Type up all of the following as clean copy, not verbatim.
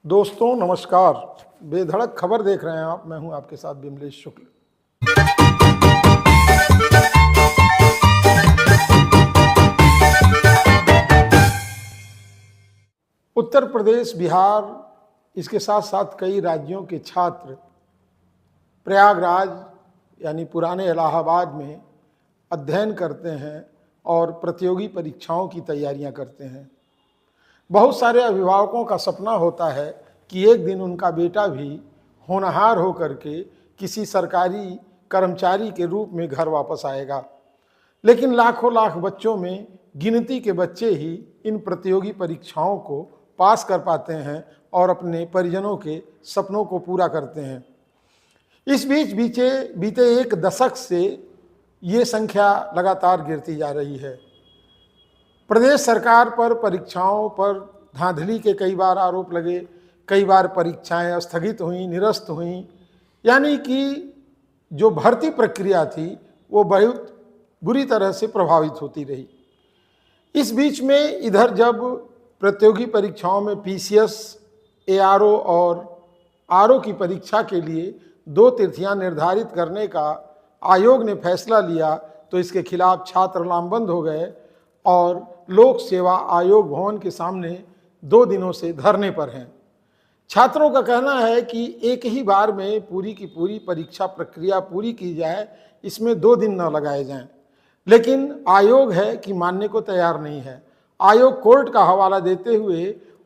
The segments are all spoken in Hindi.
दोस्तों नमस्कार। बेधड़क खबर देख रहे हैं आप। मैं हूं आपके साथ विमलेश शुक्ल। उत्तर प्रदेश, बिहार, इसके साथ साथ कई राज्यों के छात्र प्रयागराज यानी पुराने इलाहाबाद में अध्ययन करते हैं और प्रतियोगी परीक्षाओं की तैयारियां करते हैं। बहुत सारे अभिभावकों का सपना होता है कि एक दिन उनका बेटा भी होनहार होकर के किसी सरकारी कर्मचारी के रूप में घर वापस आएगा, लेकिन लाखों लाख बच्चों में गिनती के बच्चे ही इन प्रतियोगी परीक्षाओं को पास कर पाते हैं और अपने परिजनों के सपनों को पूरा करते हैं। इस बीच बीते एक दशक से ये संख्या लगातार गिरती जा रही है। प्रदेश सरकार पर परीक्षाओं पर धांधली के कई बार आरोप लगे, कई बार परीक्षाएं स्थगित हुई, निरस्त हुई, यानी कि जो भर्ती प्रक्रिया थी वो बहुत बुरी तरह से प्रभावित होती रही। इस बीच में इधर जब प्रतियोगी परीक्षाओं में पीसीएस, एआरओ और आरओ की परीक्षा के लिए 2 तिथियां निर्धारित करने का आयोग ने फैसला लिया, तो इसके खिलाफ छात्र लामबंद हो गए और लोक सेवा आयोग भवन के सामने 2 दिनों से धरने पर हैं। छात्रों का कहना है कि एक ही बार में पूरी की पूरी परीक्षा प्रक्रिया पूरी की जाए, इसमें 2 दिन न लगाए जाएं, लेकिन आयोग है कि मानने को तैयार नहीं है। आयोग कोर्ट का हवाला देते हुए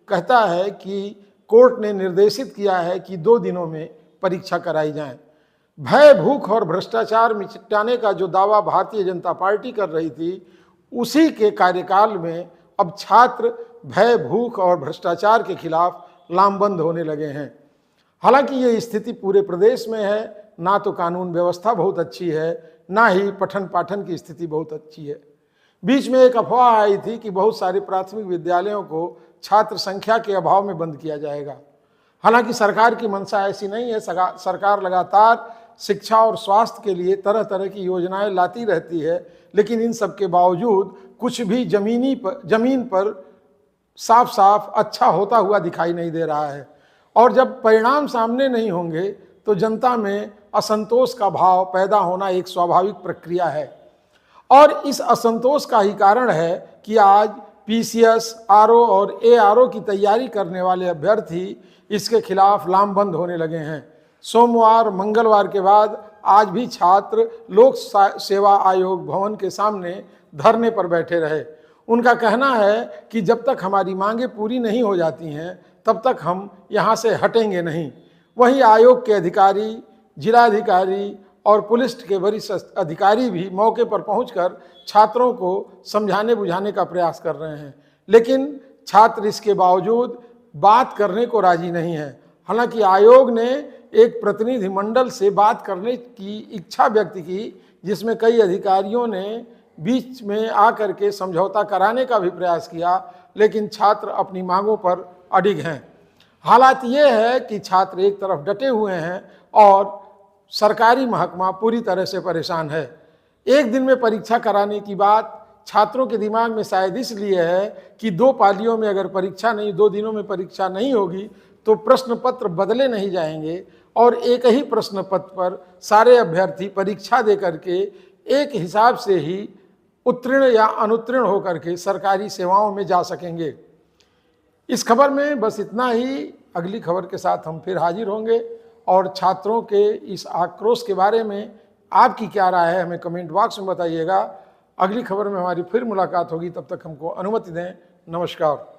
कहता है कि कोर्ट ने निर्देशित किया है कि 2 दिनों में परीक्षा कराई जाए। भय, भूख और भ्रष्टाचार मिटाने का जो दावा भारतीय जनता पार्टी कर रही थी, उसी के कार्यकाल में अब छात्र भय, भूख और भ्रष्टाचार के खिलाफ लामबंद होने लगे हैं। हालांकि ये स्थिति पूरे प्रदेश में है। ना तो कानून व्यवस्था बहुत अच्छी है, ना ही पठन पाठन की स्थिति बहुत अच्छी है। बीच में एक अफवाह आई थी कि बहुत सारे प्राथमिक विद्यालयों को छात्र संख्या के अभाव में बंद किया जाएगा। हालांकि सरकार की मंशा ऐसी नहीं है। सरकार लगातार शिक्षा और स्वास्थ्य के लिए तरह तरह की योजनाएं लाती रहती है, लेकिन इन सब के बावजूद कुछ भी जमीन पर साफ साफ अच्छा होता हुआ दिखाई नहीं दे रहा है। और जब परिणाम सामने नहीं होंगे तो जनता में असंतोष का भाव पैदा होना एक स्वाभाविक प्रक्रिया है। और इस असंतोष का ही कारण है कि आज पीसीएस, आरओ और एआरओ की तैयारी करने वाले अभ्यर्थी इसके खिलाफ लामबंद होने लगे हैं। सोमवार, मंगलवार के बाद आज भी छात्र लोक सेवा आयोग भवन के सामने धरने पर बैठे रहे। उनका कहना है कि जब तक हमारी मांगें पूरी नहीं हो जाती हैं तब तक हम यहाँ से हटेंगे नहीं। वहीं आयोग के अधिकारी, जिलाधिकारी और पुलिस के वरिष्ठ अधिकारी भी मौके पर पहुंचकर छात्रों को समझाने बुझाने का प्रयास कर रहे हैं, लेकिन छात्र इसके बावजूद बात करने को राजी नहीं है। हालांकि आयोग ने एक प्रतिनिधि मंडल से बात करने की इच्छा व्यक्त की, जिसमें कई अधिकारियों ने बीच में आकर के समझौता कराने का भी प्रयास किया, लेकिन छात्र अपनी मांगों पर अडिग हैं। हालात ये है कि छात्र एक तरफ डटे हुए हैं और सरकारी महकमा पूरी तरह से परेशान है। एक दिन में परीक्षा कराने की बात छात्रों के दिमाग में शायद इसलिए है कि 2 पालियों में अगर परीक्षा नहीं, 2 दिनों में परीक्षा नहीं होगी तो प्रश्न पत्र बदले नहीं जाएंगे और एक ही प्रश्न पत्र पर सारे अभ्यर्थी परीक्षा दे करके एक हिसाब से ही उत्तीर्ण या अनुत्तीर्ण होकर के सरकारी सेवाओं में जा सकेंगे। इस खबर में बस इतना ही। अगली खबर के साथ हम फिर हाजिर होंगे और छात्रों के इस आक्रोश के बारे में आपकी क्या राय है हमें कमेंट बॉक्स में बताइएगा। अगली खबर में हमारी फिर मुलाकात होगी, तब तक हमको अनुमति दें। नमस्कार।